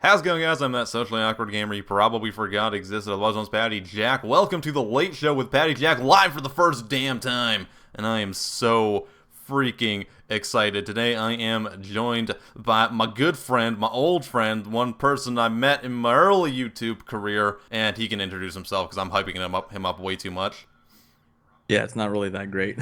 How's it going, guys? I'm that socially awkward gamer you probably forgot existed. I was once PattyJack. Welcome to the Late Show with PattyJack, live for the first damn time. And I am so freaking excited. Today I am joined by my good friend, my old friend, one person I met in my early YouTube career, and he can introduce himself because I'm hyping him up way too much. Yeah, it's not really that great.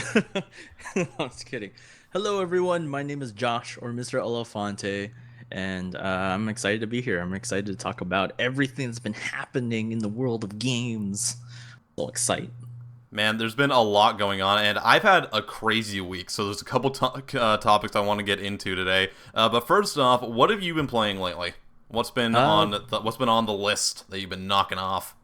I'm just kidding. Hello, everyone. My name is Josh, or MrElephante, and I'm excited to be here. I'm excited to talk about everything that's been happening in the world of games. So excited. Man, there's been a lot going on, and I've had a crazy week, so there's a couple topics I want to get into today. But first off, what have you been playing lately? What's been what's been on the list that you've been knocking off?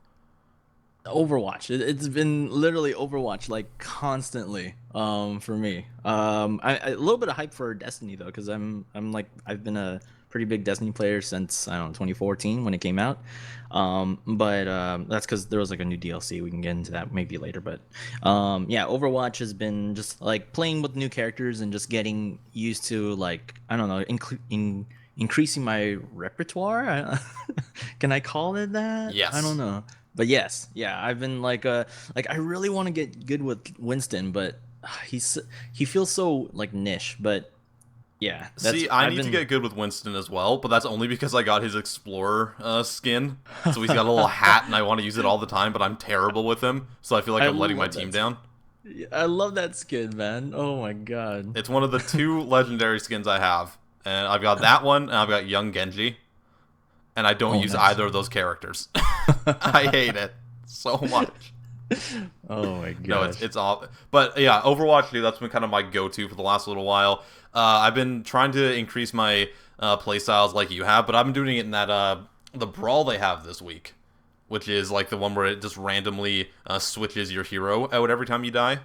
Overwatch. It's been literally Overwatch like constantly for me. A little bit of hype for Destiny though, because I've been a pretty big Destiny player since, I don't know, 2014 when it came out. But that's because there was like a new DLC. We can get into that maybe later. But yeah, Overwatch has been just like playing with new characters and just getting used to, like, I don't know, increasing my repertoire. Can I call it that? I don't Yes. know. But yes, yeah, I've been like I really want to get good with Winston, but he's he feels so like niche. But yeah, that's See, I I've need to been. get good with Winston as well, but that's only because I got his Explorer skin. So he's got a little hat, and I want to use it all the time, but I'm terrible with him, so I feel like I I'm letting my love team that. down. I love that skin, man. Oh my god. It's one of the two legendary skins I have, and I've got that one, and I've got Young Genji, and I don't Oh, use nice. either of those characters. I hate it so much. Oh my No, gosh. it's all. But yeah, Overwatch, dude, that's been kind of my go-to for the last little while. I've been trying to increase my playstyles like you have, but I've been doing it in that the brawl they have this week, which is like the one where it just randomly switches your hero out every time you die.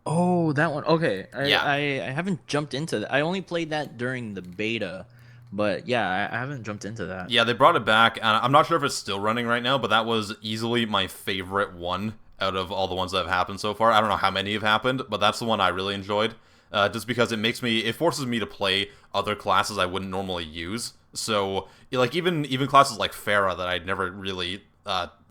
Oh, that one. Okay, Yeah, I haven't jumped into that. I only played that during the beta, but yeah, I haven't jumped into that. yeah, they brought it back, and I'm not sure if it's still running right now, but that was easily my favorite one out of all the ones that have happened so far. I don't know how many have happened, but that's the one I really enjoyed. Just because it forces me to play other classes I wouldn't normally use. So, like even classes like Pharah that I'd never really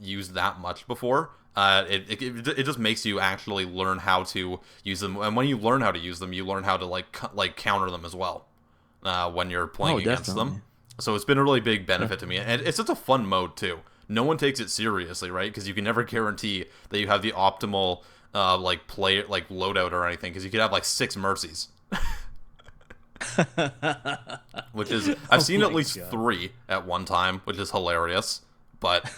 used that much before. It just makes you actually learn how to use them, and when you learn how to use them, you learn how to like counter them as well when you're playing Oh, against them. definitely. So it's been a really big benefit to me, and it's such a fun mode too. No one takes it seriously, right? Because you can never guarantee that you have the optimal like play like loadout or anything, because you could have like six mercies, which is I've Oh seen at my least god. three at one time, which is hilarious. But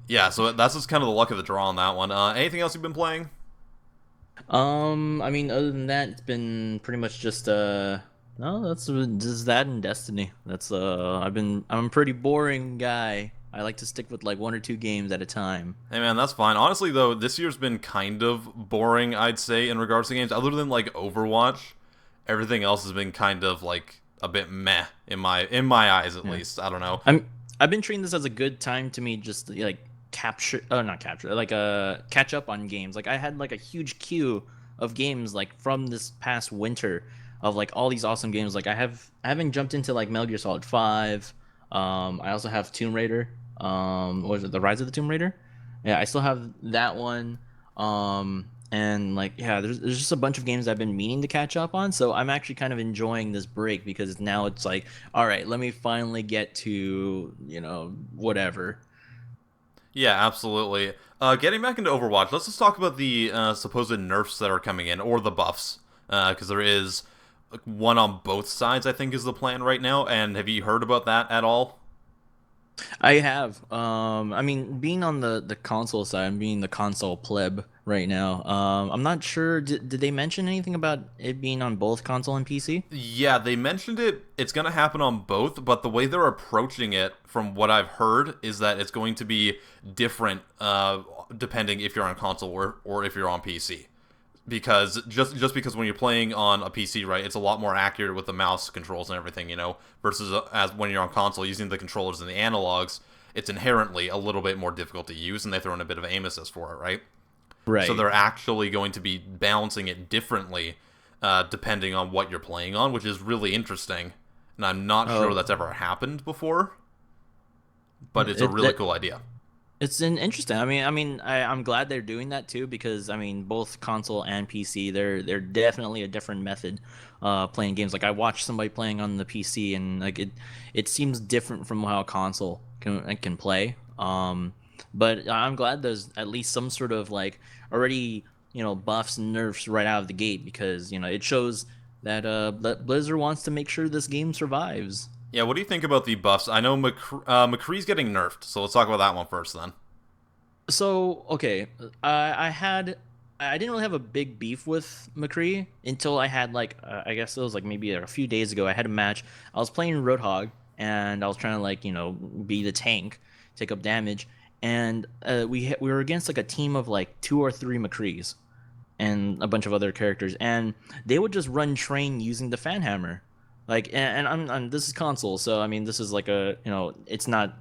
yeah, so that's just kind of the luck of the draw on that one. Anything else you've been playing? I mean, other than that, it's been pretty much just no, that's just that and Destiny. I'm a pretty boring guy. I like to stick with like one or two games at a time. Hey man, that's fine. Honestly though, this year's been kind of boring, I'd say, in regards to games. Other than like Overwatch, everything else has been kind of like a bit meh in my eyes at Yeah. least. I don't know. I've been treating this as a good time to me, just to, like, capture not capture, like, catch up on games. Like, I had like a huge queue of games like from this past winter of like all these awesome games. Like, I haven't jumped into like Metal Gear Solid 5. I also have Tomb Raider. What was it, The Rise of the Tomb Raider? Yeah, I still have that one. And like, yeah, there's just a bunch of games I've been meaning to catch up on. So I'm actually kind of enjoying this break because now it's like, all right, let me finally get to, whatever. Yeah, absolutely. Getting back into Overwatch, let's just talk about the supposed nerfs that are coming in, or the buffs, because there is one on both sides. I think is the plan right now. And have you heard about that at all? I have. I mean, being on the console side, I'm being the console pleb right now. I'm not sure. Did they mention anything about it being on both console and PC? Yeah, they mentioned it. It's going to happen on both, but the way they're approaching it, from what I've heard, is that it's going to be different depending if you're on console or if you're on PC. Because just because when you're playing on a PC, right, it's a lot more accurate with the mouse controls and everything, versus as when you're on console using the controllers and the analogs, it's inherently a little bit more difficult to use, and they throw in a bit of aim assist for it, right? So Right. they're actually going to be balancing it differently depending on what you're playing on, which is really interesting. and I'm not sure Oh, that's ever happened before, but it's a it really that cool idea. it's an interesting. I'm glad they're doing that too because I mean, both console and PC, they're definitely a different method, playing games. Like I watched somebody playing on the PC, and like it seems different from how a console can play. But I'm glad there's at least some sort of like already buffs and nerfs right out of the gate because it shows that Blizzard wants to make sure this game survives. Yeah, what do you think about the buffs? I know McCree's getting nerfed, so let's talk about that one first then. So okay, I didn't really have a big beef with McCree until I had like I guess it was like maybe a few days ago. I had a match. I was playing Roadhog and I was trying to like be the tank, take up damage, and we were against like a team of like two or three McCrees and a bunch of other characters, and they would just run train using the fan hammer. Like, and this is console, so I mean, this is like it's not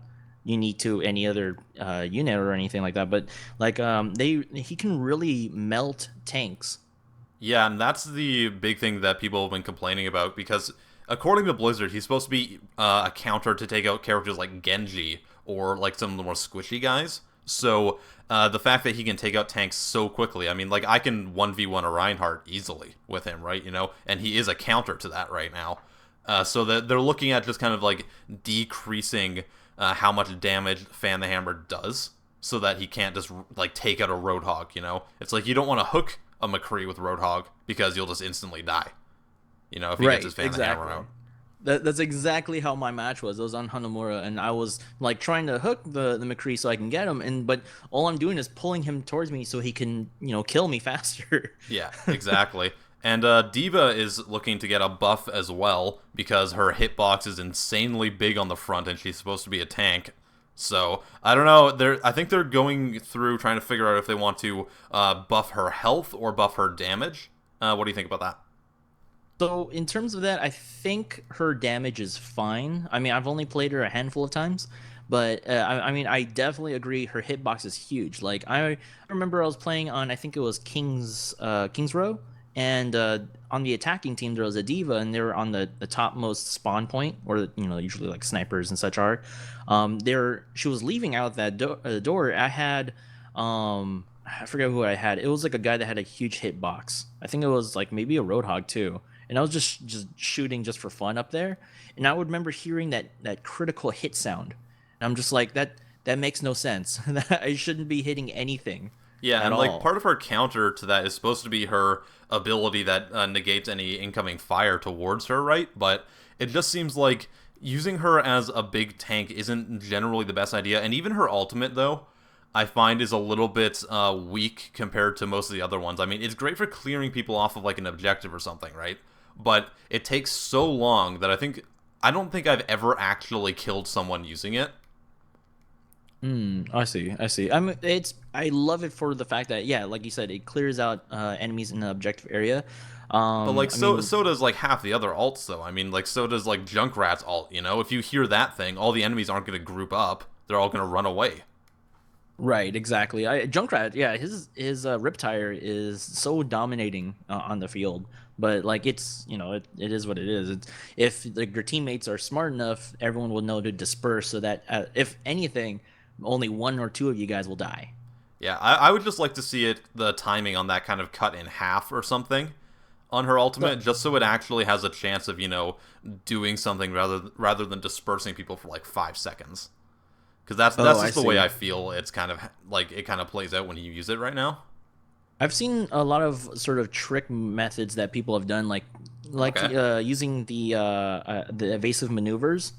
unique to any other unit or anything like that. But like, he can really melt tanks. Yeah, and that's the big thing that people have been complaining about because, according to Blizzard, he's supposed to be a counter to take out characters like Genji or like some of the more squishy guys. So the fact that he can take out tanks so quickly, I mean, like I can 1v1 a Reinhardt easily with him, right? And he is a counter to that right now. So that they're looking at just kind of like decreasing how much damage Fan the Hammer does, so that he can't just like take out a Roadhog. It's like you don't want to hook a McCree with Roadhog because you'll just instantly die. If he gets Right, his Fan the Hammer exactly. out. That's exactly how my match was. It was on Hanamura, and I was like trying to hook the McCree so I can get him, and but all I'm doing is pulling him towards me so he can kill me faster. Yeah, exactly. And Diva is looking to get a buff as well because her hitbox is insanely big on the front, and she's supposed to be a tank. So I don't know. I think they're going through trying to figure out if they want to buff her health or buff her damage. What do you think about that? So in terms of that, I think her damage is fine. I mean, I've only played her a handful of times, but I mean, I definitely agree. Her hitbox is huge. Like I remember I was playing on, I think it was Kings Row, and on the attacking team there was a diva, and they were on the topmost spawn point, where usually like snipers and such are. There she was leaving out that door. I forget who I had. It was like a guy that had a huge hitbox. I think it was like maybe a Roadhog too, and I was just shooting just for fun up there, and I would remember hearing that critical hit sound, and I'm just like that makes no sense. I shouldn't be hitting anything Yeah, at and like all. part of her counter to that is supposed to be her ability that negates any incoming fire towards her, right? But it just seems like using her as a big tank isn't generally the best idea. And even her ultimate, though, I find is a little bit weak compared to most of the other ones. I mean, it's great for clearing people off of like an objective or something, right? But it takes so long that I don't think I've ever actually killed someone using it. I see. I see. I love it for the fact that yeah, like you said, it clears out enemies in the objective area. But like I so mean, so does like half the other alts though. I mean like so does like Junkrat's alt, If you hear that thing, all the enemies aren't gonna group up. They're all gonna run away. right, exactly. Junkrat, yeah, his Riptire is so dominating on the field, but like it is what it is. It's if like your teammates are smart enough, everyone will know to disperse so that if anything, only one or two of you guys will die. Yeah, I would just like to see the timing on that kind of cut in half or something on her So, ultimate, just so it actually has a chance of, doing something rather than dispersing people for like 5 seconds. Because that's oh, I just the way see. I feel it's kind of like it kind of plays out when you use it right now. I've seen a lot of sort of trick methods that people have done, like Okay. using the evasive maneuvers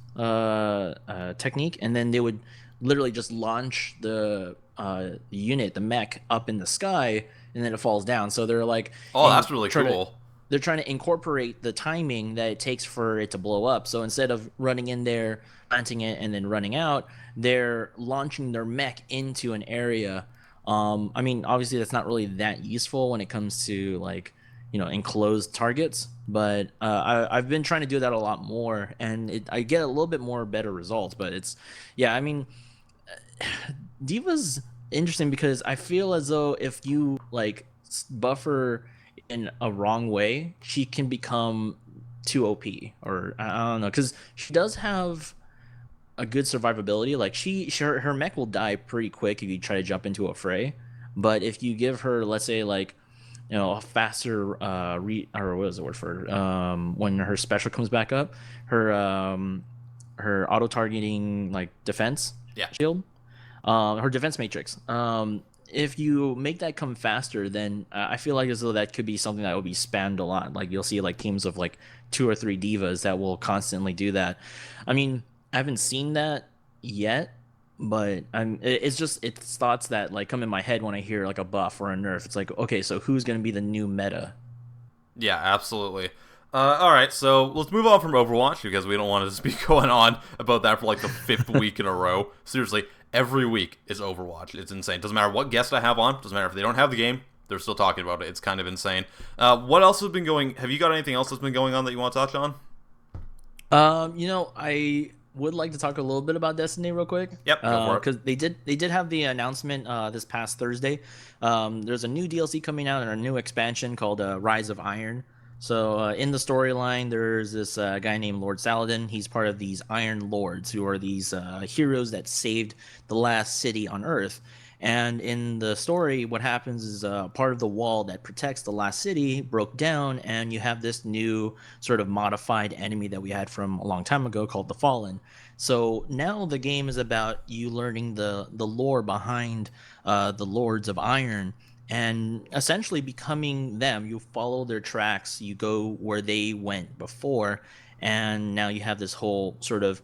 technique, and then they would literally just launch the unit, the mech, up in the sky, and then it falls down. So they're like, Oh, that's really try to cool. they're trying to incorporate the timing that it takes for it to blow up. So instead of running in there, planting it, and then running out, they're launching their mech into an area. I mean, obviously that's not really that useful when it comes to like enclosed targets, but I've been trying to do that a lot more, and I get a little bit more better results. But yeah, I mean, Diva's interesting because I feel as though if you like buffer in a wrong way, she can become too OP, or I don't know, because she does have a good survivability. Like her mech will die pretty quick if you try to jump into a fray, but if you give her, let's say, like, a faster or what is the word for it? When her special comes back up, her her auto targeting like defense Yeah. shield, her defense matrix. If you make that come faster, then I feel like as though that could be something that will be spammed a lot. Like you'll see like teams of like 2 or 3 divas that will constantly do that. I mean, I haven't seen that yet, but it's just it's thoughts that like come in my head when I hear like a buff or a nerf. It's like, okay, so who's gonna be the new meta? Yeah, absolutely. All right, so let's move on from Overwatch because we don't want to just be going on about that for like the 5th week in a row. Seriously, every week is Overwatch. It's insane. Doesn't matter what guest I have on. Doesn't matter if they don't have the game. They're still talking about it. It's kind of insane. What else has been going? Have you got anything else that's been going on that you want to touch on? I would like to talk a little bit about Destiny real quick. Yep, go for it. Because they did have the announcement this past Thursday. There's a new DLC coming out and a new expansion called Rise of Iron. So in the storyline, there's this guy named Lord Saladin. He's part of these Iron Lords, who are these heroes that saved the last city on Earth. And in the story, what happens is part of the wall that protects the last city broke down, and you have this new sort of modified enemy that we had from a long time ago called the Fallen. So now the game is about you learning the lore behind the Lords of Iron and essentially becoming them. You follow their tracks, you go where they went before, and now you have this whole sort of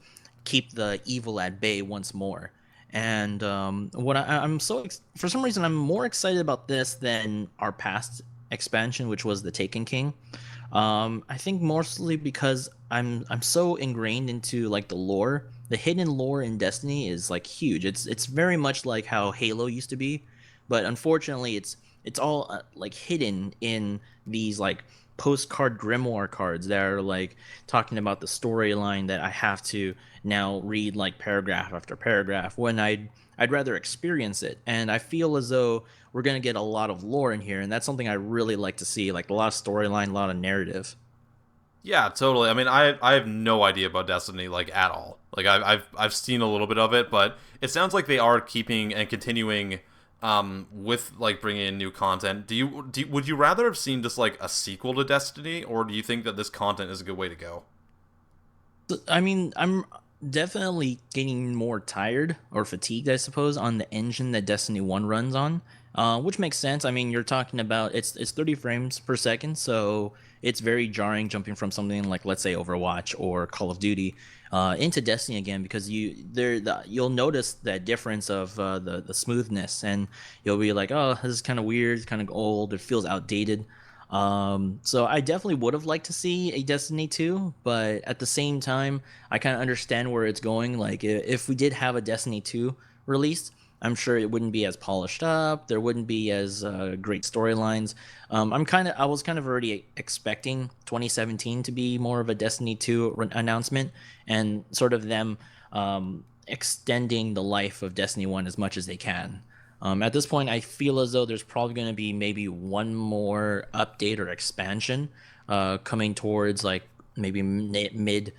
keep the evil at bay once more. And I'm for some reason I'm more excited about this than our past expansion, which was the Taken King. I think mostly because I'm so ingrained into like the lore. The hidden lore in Destiny is like huge. It's very much like how Halo used to be, but unfortunately it's all like hidden in these like postcard grimoire cards that are like talking about the storyline that I have to now read like paragraph after paragraph when I'd rather experience it. And I feel as though we're going to get a lot of lore in here, and that's something I really like to see, like a lot of storyline, a lot of narrative. Yeah, totally. I mean, I have no idea about Destiny like at all. Like I've seen a little bit of it, but it sounds like they are keeping and continuing with like bringing in new content. Would you rather have seen just like a sequel to Destiny, or do you think that this content is a good way to go? I mean, I'm definitely getting more tired or fatigued, I suppose, on the engine that Destiny 1 runs on, which makes sense. I mean, you're talking about it's 30 frames per second, so it's very jarring jumping from something like, let's say, Overwatch or Call of Duty into Destiny again, because you'll notice that difference of the smoothness, and you'll be like, oh, this is kind of weird, it's kind of old, it feels outdated. So I definitely would have liked to see a Destiny 2, but at the same time, I kind of understand where it's going. Like, if we did have a Destiny 2 released, I'm sure it wouldn't be as polished up. There wouldn't be as great storylines. I was kind of already expecting 2017 to be more of a Destiny 2 announcement, and sort of them extending the life of Destiny 1 as much as they can. At this point, I feel as though there's probably going to be maybe one more update or expansion coming towards like maybe mid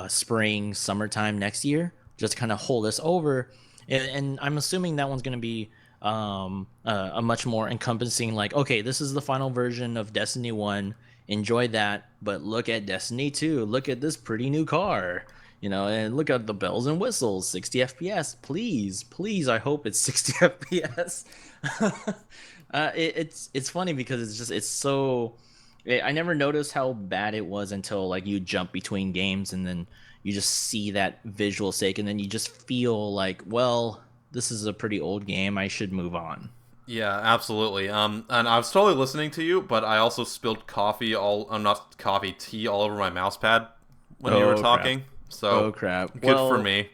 spring, summertime next year, just to kind of hold us over. And I'm assuming that one's going to be a much more encompassing, like, okay, this is the final version of Destiny 1. Enjoy that, but look at Destiny 2. Look at this pretty new car. And look at the bells and whistles, 60 FPS. Please, I hope it's 60 FPS. It's funny because it's so. I never noticed how bad it was until like you jump between games, and then you just see that visual sake, and then you just feel like, well, this is a pretty old game. I should move on. Yeah, absolutely. And I was totally listening to you, but I also spilled not coffee, tea all over my mouse pad when you were talking. Crap. So oh crap! Good for me.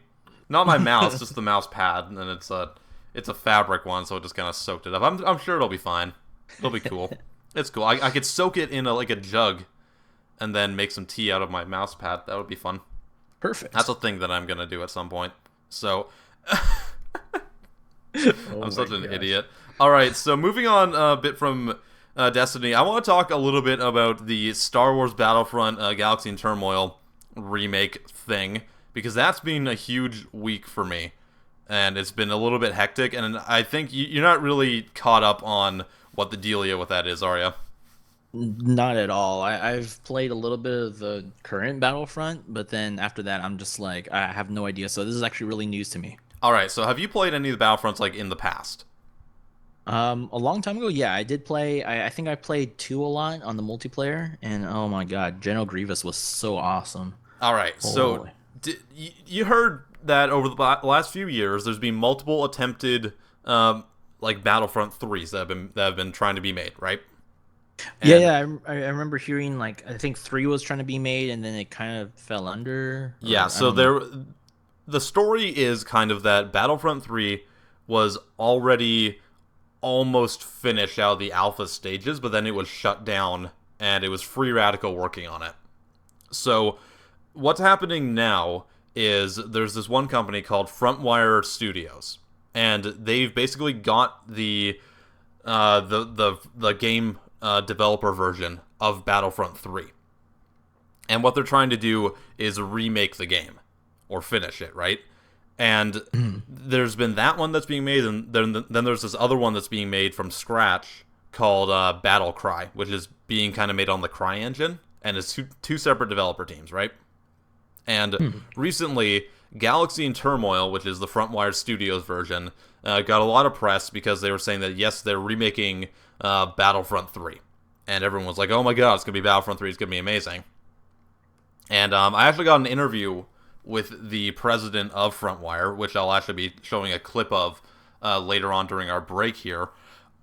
Not my mouse, just the mouse pad, and it's a fabric one, so it just kind of soaked it up. I'm sure it'll be fine. It'll be cool. It's cool. I could soak it in a jug, and then make some tea out of my mouse pad. That would be fun. Perfect. That's a thing that I'm gonna do at some point. So I'm such an idiot. All right, so moving on a bit from Destiny, I want to talk a little bit about the Star Wars Battlefront Galaxy and Turmoil remake thing, because that's been a huge week for me, and it's been a little bit hectic, and I think you're not really caught up on what the dealio with that is, are you? Not at all. I've played a little bit of the current Battlefront, but then after that, I'm just like, I have no idea. So this is actually really news to me. Alright, so have you played any of the Battlefronts, like, in the past? A long time ago, yeah, I did play. I think I played two a lot on the multiplayer, and oh my god, General Grievous was so awesome. Alright, so Holy. you heard that over the last few years, there's been multiple attempted, like, Battlefront 3s that have been trying to be made, right? Yeah, And yeah, I remember hearing like I think three was trying to be made, and then it kind of fell under, yeah, or I so don't know. the story is kind of that Battlefront 3 was already almost finished out of the alpha stages, but then it was shut down and it was Free Radical working on it. So what's happening now is there's this one company called Frontwire Studios, and they've basically got the game developer version of Battlefront 3. And what they're trying to do is remake the game or finish it, right? And there's been that one that's being made, and then there's this other one that's being made from scratch called Battle Cry, which is being kind of made on the Cry engine, and it's two separate developer teams, right? And recently, Galaxy and Turmoil, which is the Frontwire Studios version, got a lot of press because they were saying that, yes, they're remaking Battlefront 3. And everyone was like, oh my god, it's going to be Battlefront 3, it's going to be amazing. And I actually got an interview with the president of Frontwire, which I'll actually be showing a clip of later on during our break here.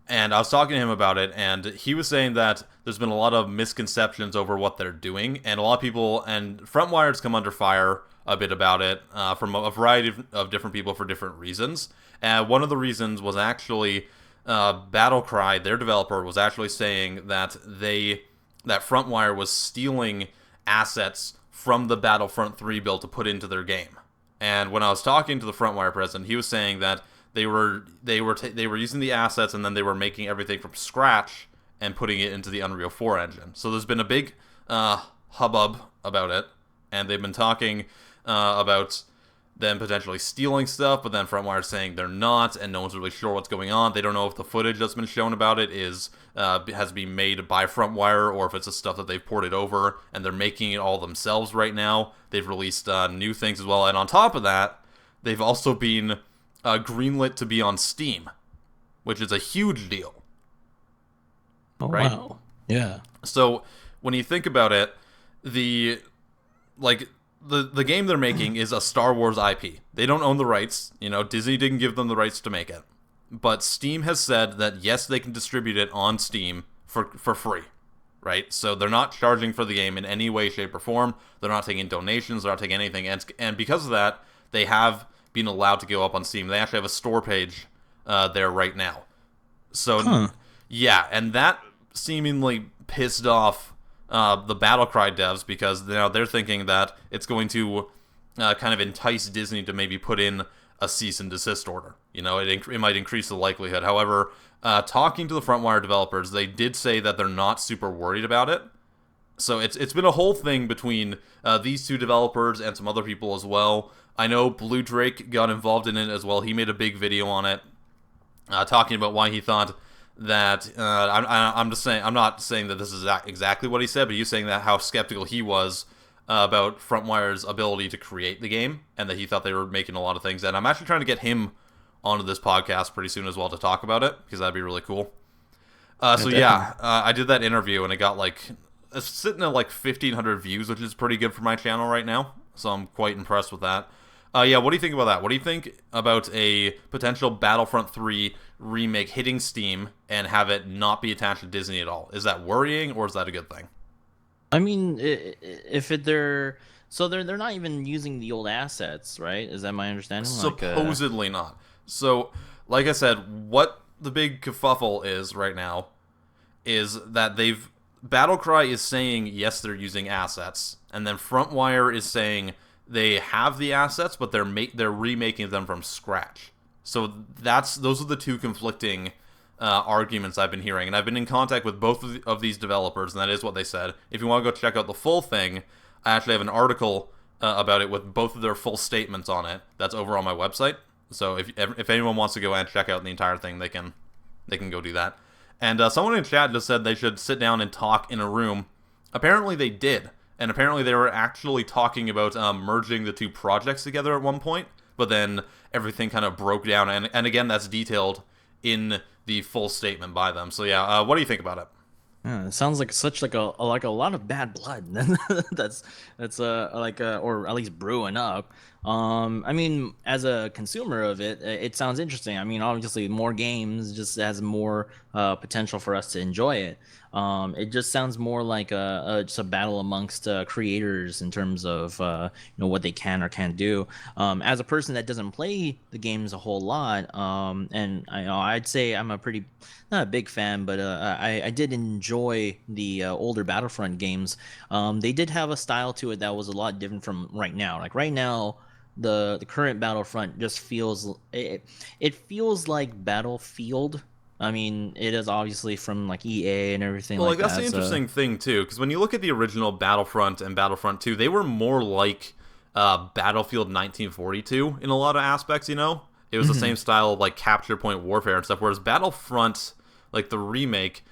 And I was talking to him about it, and he was saying that there's been a lot of misconceptions over what they're doing, and a lot of people, and Frontwire's come under fire a bit about it from a variety of different people for different reasons. And one of the reasons was actually Battlecry, their developer, was actually saying that that Frontwire was stealing assets from the Battlefront 3 build to put into their game. And when I was talking to the Frontwire president, he was saying that they were using the assets, and then they were making everything from scratch and putting it into the Unreal 4 engine. So there's been a big hubbub about it, and they've been talking about them potentially stealing stuff, but then Frontwire's saying they're not, and no one's really sure what's going on. They don't know if the footage that's been shown about it has been made by Frontwire, or if it's the stuff that they've ported over, and they're making it all themselves right now. They've released new things as well, and on top of that, they've also been greenlit to be on Steam, which is a huge deal. Oh right? wow, yeah. So when you think about it, the game they're making is a Star Wars IP. They don't own the rights. Disney didn't give them the rights to make it. But Steam has said that, yes, they can distribute it on Steam for free, right? So they're not charging for the game in any way, shape, or form. They're not taking donations. They're not taking anything. And because of that, they have been allowed to go up on Steam. They actually have a store page there right now. So, yeah, and that seemingly pissed off the Battlecry devs, because they're thinking that it's going to kind of entice Disney to maybe put in a cease and desist order. It might increase the likelihood. However, talking to the Frontwire developers, they did say that they're not super worried about it. So it's been a whole thing between these two developers and some other people as well. I know Blue Drake got involved in it as well. He made a big video on it, talking about why he thought that I'm just saying, I'm not saying that this is exactly what he said, but he's saying that how skeptical he was about Frontwire's ability to create the game, and that he thought they were making a lot of things. And I'm actually trying to get him onto this podcast pretty soon as well to talk about it, because that'd be really cool. I did that interview, and it got it's sitting at 1,500 views, which is pretty good for my channel right now. So I'm quite impressed with that. What do you think about that? What do you think about a potential Battlefront 3 remake hitting Steam and have it not be attached to Disney at all? Is that worrying, or is that a good thing? I mean, they're they're not even using the old assets, right? Is that my understanding? Supposedly not. So, like I said, what the big kerfuffle is right now is that Battlecry is saying, yes, they're using assets, and then Frontwire is saying they have the assets, but they're remaking them from scratch. So those are the two conflicting arguments I've been hearing, and I've been in contact with both of these developers, and that is what they said. If you want to go check out the full thing, I actually have an article about it with both of their full statements on it. That's over on my website. So if anyone wants to go and check out the entire thing, they can go do that. And someone in chat just said they should sit down and talk in a room. Apparently they did, and apparently they were actually talking about merging the two projects together at one point, but then everything kind of broke down, and again, that's detailed in the full statement by them. So yeah, what do you think about it? Yeah, it sounds like such like a lot of bad blood. That's or at least brewing up. I mean, as a consumer of it, it sounds interesting. I mean, obviously, more games just has more potential for us to enjoy it. It just sounds more like just a battle amongst creators in terms of what they can or can't do. As a person that doesn't play the games a whole lot, and I'd say I'm a pretty not a big fan, but I did enjoy the older Battlefront games. They did have a style to it that was a lot different from right now. Like right now, the current Battlefront just it feels like Battlefield. I mean, it is obviously from like EA and everything Well, like that's that. the interesting thing too, because when you look at the original Battlefront and Battlefront 2, they were more like Battlefield 1942 in a lot of aspects. It was the same style of like capture point warfare and stuff. Whereas Battlefront, like the remake,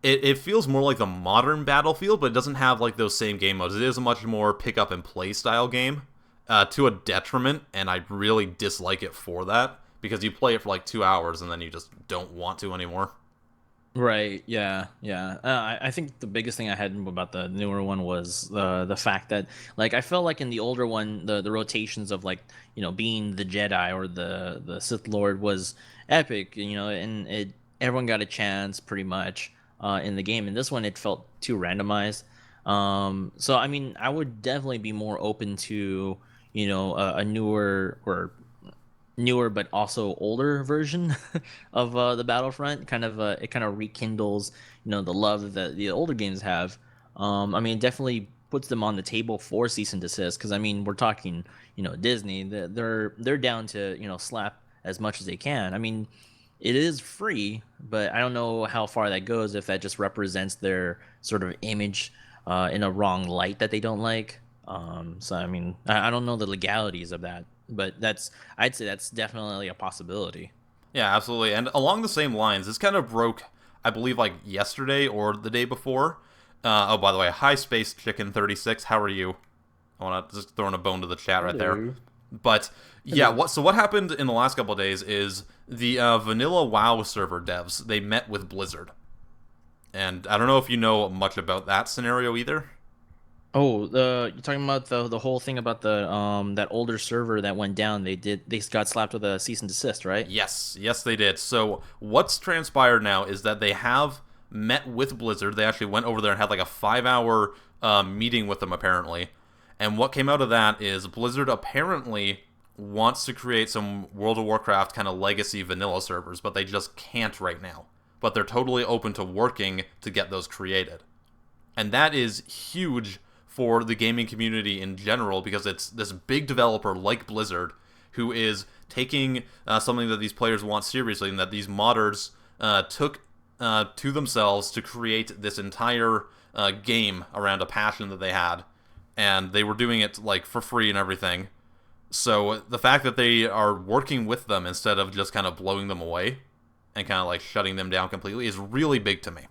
it feels more like the modern Battlefield, but it doesn't have like those same game modes. It is a much more pick up and play style game, to a detriment, and I really dislike it for that, because you play it for like 2 hours and then you just don't want to anymore. Right. Yeah. Yeah. I think the biggest thing I had about the newer one was the fact that like I felt like in the older one the rotations of like being the Jedi or the Sith Lord was epic, and everyone got a chance pretty much in the game. In this one, it felt too randomized. So I mean, I would definitely be more open to a newer but also older version of the Battlefront. Kind of it kind of rekindles the love that the older games have. I mean, it definitely puts them on the table for cease and desist, because I mean we're talking Disney. They're down to slap as much as they can. I mean, it is free, but I don't know how far that goes, if that just represents their sort of image in a wrong light that they don't like. So I mean, I don't know the legalities of that, but I'd say that's definitely a possibility. Yeah, absolutely. And along the same lines, this kind of broke, I believe, like yesterday or the day before. Oh, by the way, hi Space Chicken 36. How are you? I want to just throw in a bone to the chat right there. But yeah, what happened in the last couple of days is the vanilla WoW server devs, they met with Blizzard, and I don't know if you know much about that scenario either. Oh, you're talking about the whole thing about the that older server that went down. They got slapped with a cease and desist, right? Yes, they did. So what's transpired now is that they have met with Blizzard. They actually went over there and had like a 5-hour meeting with them, apparently. And what came out of that is Blizzard apparently wants to create some World of Warcraft kind of legacy vanilla servers, but they just can't right now. But they're totally open to working to get those created. And that is huge for the gaming community in general, because it's this big developer like Blizzard who is taking something that these players want seriously, and that these modders took to themselves to create this entire game around a passion that they had, and they were doing it like for free and everything. So the fact that they are working with them instead of just kind of blowing them away and kind of like shutting them down completely is really big to me.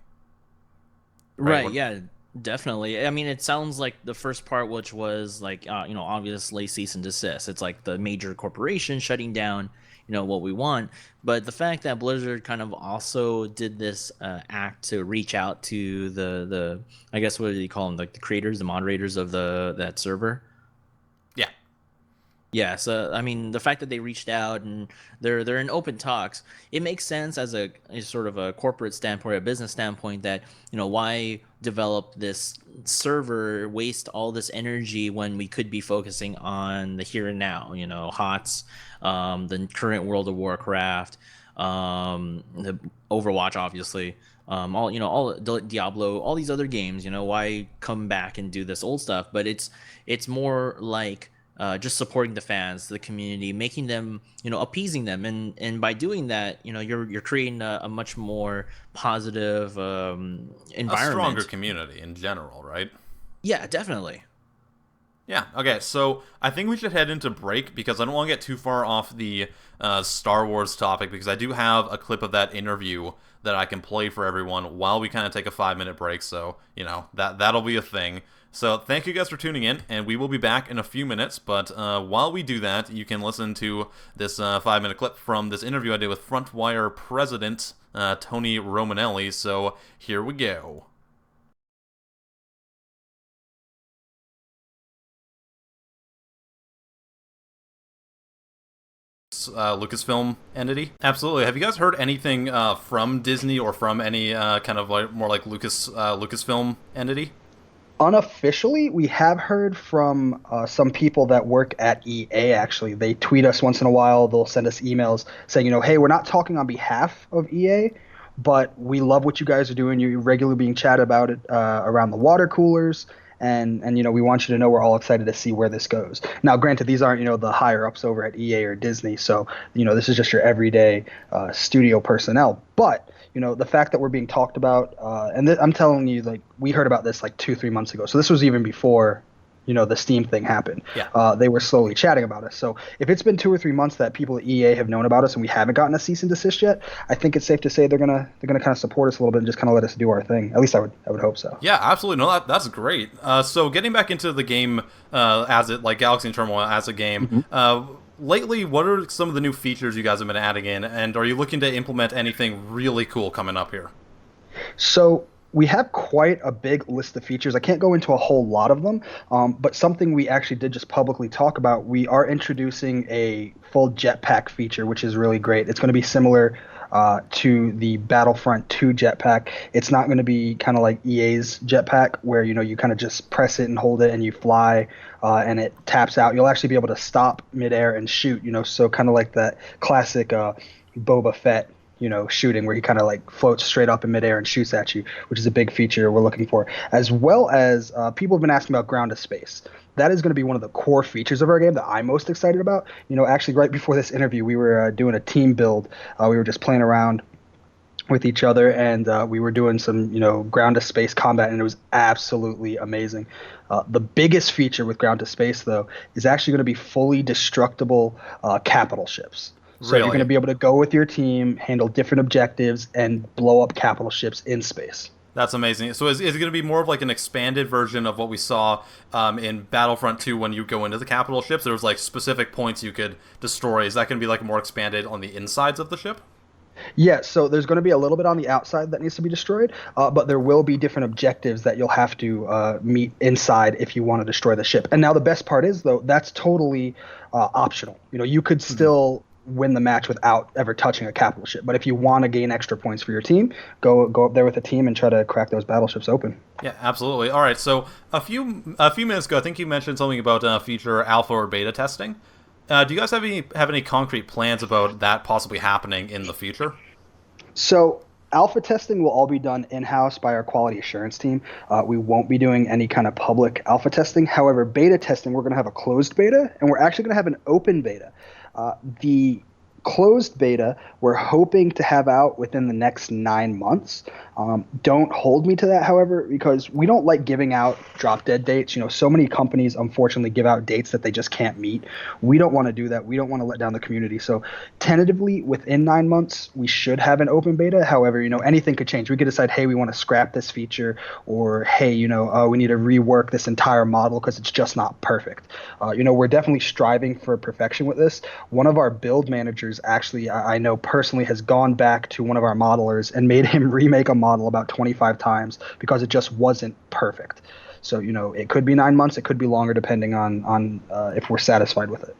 Right. Yeah. Definitely. I mean, it sounds like the first part, which was like, obviously cease and desist. It's like the major corporation shutting down, what we want. But the fact that Blizzard kind of also did this act to reach out to the I guess, what do you call them, like the creators, the moderators of that server. Yeah. Yeah, so I mean, the fact that they reached out and they're in open talks, it makes sense as a sort of a corporate standpoint, a business standpoint, that why develop this server, waste all this energy when we could be focusing on the here and now, HOTS, the current World of Warcraft, the Overwatch, obviously, all Diablo, all these other games. Why come back and do this old stuff? But it's more like just supporting the fans, the community, making them, appeasing them, and by doing that, you're creating a much more positive A stronger environment. community in general, right? Yeah, definitely. Yeah, okay, so I think we should head into break because I don't want to get too far off the Star Wars topic because I do have a clip of that interview that I can play for everyone while we kind of take a 5-minute break, so, that'll be a thing. So thank you guys for tuning in, and we will be back in a few minutes, but while we do that, you can listen to this 5-minute clip from this interview I did with Frontwire President Tony Romanelli, so here we go. Lucasfilm entity. Absolutely. Have you guys heard anything from Disney or from any kind of like more like Lucasfilm entity? Unofficially, we have heard from some people that work at EA, actually. They tweet us once in a while. They'll send us emails saying, hey, we're not talking on behalf of EA, but we love what you guys are doing. You're regularly being chatted about it around the water coolers. And we want you to know we're all excited to see where this goes. Now, granted, these aren't, the higher ups over at EA or Disney. So, this is just your everyday studio personnel. But the fact that we're being talked about, and I'm telling you, like, we heard about this like 2-3 months ago. So this was even before, the Steam thing happened. Yeah. They were slowly chatting about us. So if it's been 2 or 3 months that people at EA have known about us and we haven't gotten a cease and desist yet, I think it's safe to say they're gonna kind of support us a little bit and just kind of let us do our thing. At least I would hope so. Yeah, absolutely. No, that's great. So getting back into the game as it like Galaxy and Turmoil as a game. Lately, what are some of the new features you guys have been adding in, and are you looking to implement anything really cool coming up here? So we have quite a big list of features. I can't go into a whole lot of them, but something we actually did just publicly talk about, we are introducing a full jetpack feature, which is really great. It's going to be similar to the Battlefront 2 jetpack. It's not going to be kind of like EA's jetpack where, you kind of just press it and hold it and you fly and it taps out. You'll actually be able to stop midair and shoot, so kind of like that classic Boba Fett shooting where he kind of like floats straight up in midair and shoots at you, which is a big feature we're looking for. As well as people have been asking about ground to space. That is going to be one of the core features of our game that I'm most excited about. Actually, right before this interview, we were doing a team build. We were just playing around with each other, and we were doing some, ground to space combat, and it was absolutely amazing. The biggest feature with ground to space, though, is actually going to be fully destructible capital ships. So Really? You're going to be able to go with your team, handle different objectives, and blow up capital ships in space. That's amazing. So is it going to be more of like an expanded version of what we saw in Battlefront 2 when you go into the capital ships? There was like specific points you could destroy. Is that going to be like more expanded on the insides of the ship? Yeah, so there's going to be a little bit on the outside that needs to be destroyed, but there will be different objectives that you'll have to meet inside if you want to destroy the ship. And now the best part is, though, that's totally optional. You could still win the match without ever touching a capital ship. But if you want to gain extra points for your team, go up there with a team and try to crack those battleships open. Yeah, absolutely. All right, so a few minutes ago, I think you mentioned something about future alpha or beta testing. Do you guys have any concrete plans about that possibly happening in the future? So alpha testing will all be done in-house by our quality assurance team. We won't be doing any kind of public alpha testing. However, beta testing, we're going to have a closed beta, and we're actually going to have an open beta. The closed beta we're hoping to have out within the next 9 months. Don't hold me to that, however, because we don't like giving out drop dead dates. So many companies unfortunately give out dates that they just can't meet. We don't want to do that. We don't want to let down the community. So tentatively within 9 months we should have an open beta. However, anything could change. We could decide, hey, we want to scrap this feature, or hey, we need to rework this entire model because it's just not perfect. We're definitely striving for perfection with this. One of our build managers actually, I know personally, has gone back to one of our modelers and made him remake a model about 25 times because it just wasn't perfect. So, it could be 9 months, it could be longer depending on if we're satisfied with it.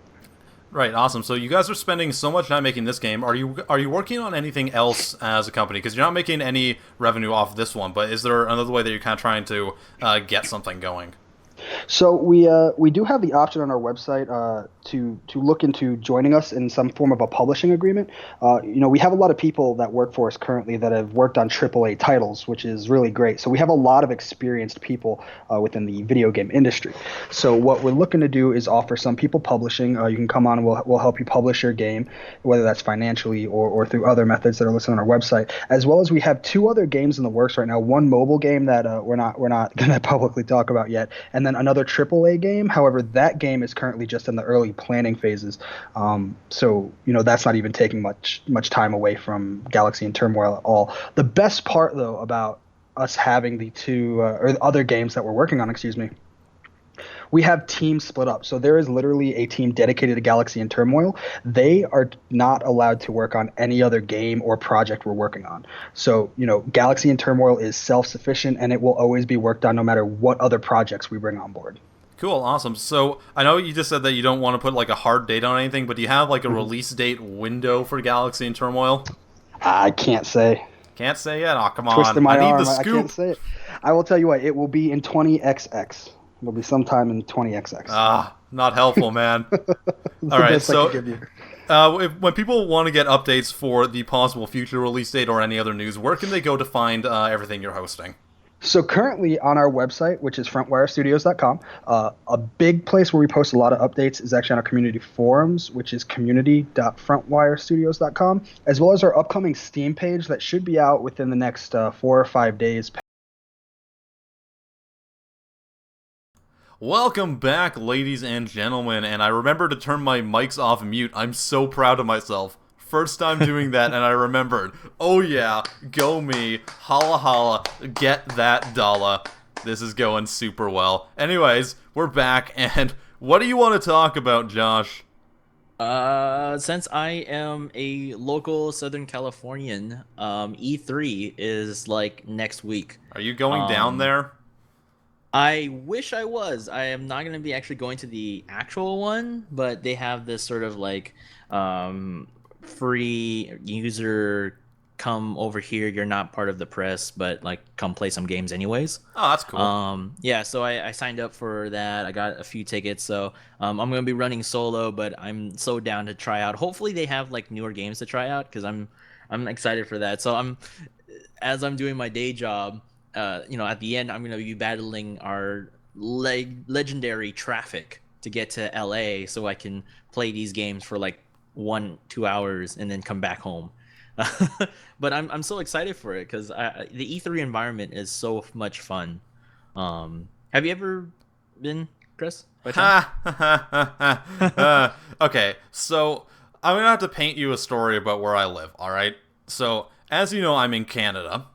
Right, awesome. So you guys are spending so much time making this game. Are you working on anything else as a company? Because you're not making any revenue off this one, but is there another way that you're kind of trying to get something going? So we do have the option on our website to look into joining us in some form of a publishing agreement. We have a lot of people that work for us currently that have worked on AAA titles, which is really great. So we have a lot of experienced people within the video game industry. So what we're looking to do is offer some people publishing. You can come on and we'll help you publish your game, whether that's financially or through other methods that are listed on our website. As well as we have two other games in the works right now. One mobile game that we're not going to publicly talk about yet, and then another AAA game. However, that game is currently just in the early planning phases. So that's not even taking much time away from Galaxy and Turmoil at all. The best part though about us having the two or the other games that we're working on, excuse me, we have teams split up. So there is literally a team dedicated to Galaxy and Turmoil. They are not allowed to work on any other game or project we're working on. So, Galaxy and Turmoil is self-sufficient, and it will always be worked on no matter what other projects we bring on board. Cool, awesome. So I know you just said that you don't want to put like a hard date on anything, but do you have like a release date window for Galaxy and Turmoil? I can't say. Can't say yet? Oh, come on. Twisting my I need arm. the scoop. I can't say it. I will tell you what, it will be in 20XX. It'll be sometime in 20XX. Not helpful, man. All right, so when people want to get updates for the possible future release date or any other news, where can they go to find everything you're hosting? So currently on our website, which is frontwirestudios.com, a big place where we post a lot of updates is actually on our community forums, which is community.frontwirestudios.com, as well as our upcoming Steam page that should be out within the next 4 or 5 days. Welcome back, ladies and gentlemen, and I remember to turn my mics off mute. I'm so proud of myself. First time doing that, and I remembered. Oh yeah, go me, holla holla, get that dollar. This is going super well. Anyways, we're back, and what do you want to talk about, Josh? Since I am a local Southern Californian, E3 is like next week. Are you going down there? I wish I was. I am not going to be actually going to the actual one, but they have this sort of like free user come over here. You're not part of the press, but like come play some games anyways. Oh, that's cool. Yeah, so I signed up for that. I got a few tickets, so I'm going to be running solo, but I'm so down to try out. Hopefully they have like newer games to try out because I'm excited for that. So as I'm doing my day job, at the end, I'm going to be battling our legendary traffic to get to LA so I can play these games for like 1-2 hours and then come back home. But I'm so excited for it because the E3 environment is so much fun. Have you ever been, Chris? Okay, so I'm going to have to paint you a story about where I live, alright? So, as you know, I'm in Canada,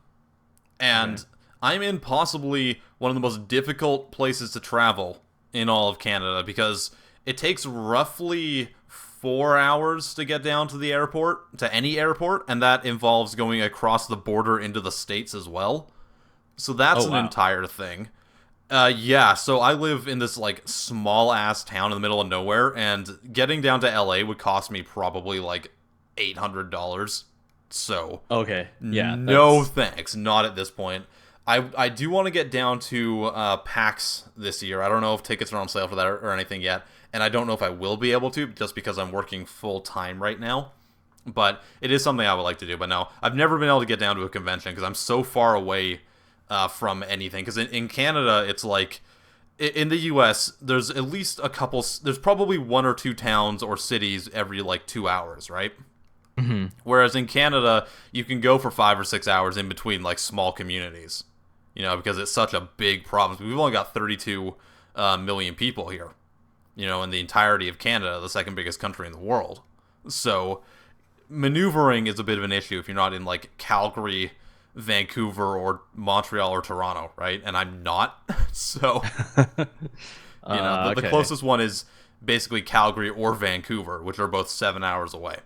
and... Okay. I'm in possibly one of the most difficult places to travel in all of Canada because it takes roughly 4 hours to get down to the airport, to any airport, and that involves going across the border into the States as well. So that's an entire thing. Yeah, so I live in this like small-ass town in the middle of nowhere, and getting down to LA would cost me probably like $800. So, okay, yeah, no thanks, not at this point. I do want to get down to PAX this year. I don't know if tickets are on sale for that or anything yet, and I don't know if I will be able to just because I'm working full-time right now. But it is something I would like to do. But no, I've never been able to get down to a convention because I'm so far away from anything. Because in Canada, it's like, in the US, there's at least there's probably 1 or 2 towns or cities every like 2 hours, right? Mm-hmm. Whereas in Canada, you can go for 5 or 6 hours in between like small communities. Because it's such a big problem. We've only got 32 million people here, in the entirety of Canada, the second biggest country in the world. So maneuvering is a bit of an issue if you're not in, like, Calgary, Vancouver, or Montreal or Toronto, right? And I'm not. So, the closest one is basically Calgary or Vancouver, which are both 7 hours away.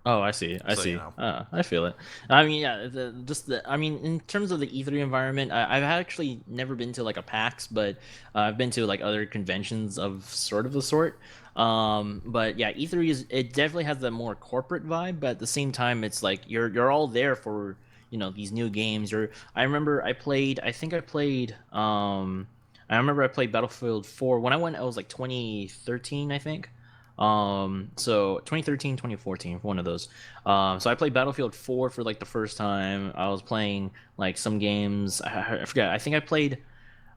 Oh, I see. I see. I feel it. I mean, yeah. In terms of the E3 environment, I've actually never been to like a PAX, but I've been to like other conventions of the sort. But yeah, E3 it definitely has the more corporate vibe, but at the same time, it's like you're all there for these new games. I remember I think I played I remember I played Battlefield 4 when I went. It was like 2013, I think. So 2013, 2014, one of those. So I played Battlefield 4 for like the first time. I was playing like some games. I forget. I think I played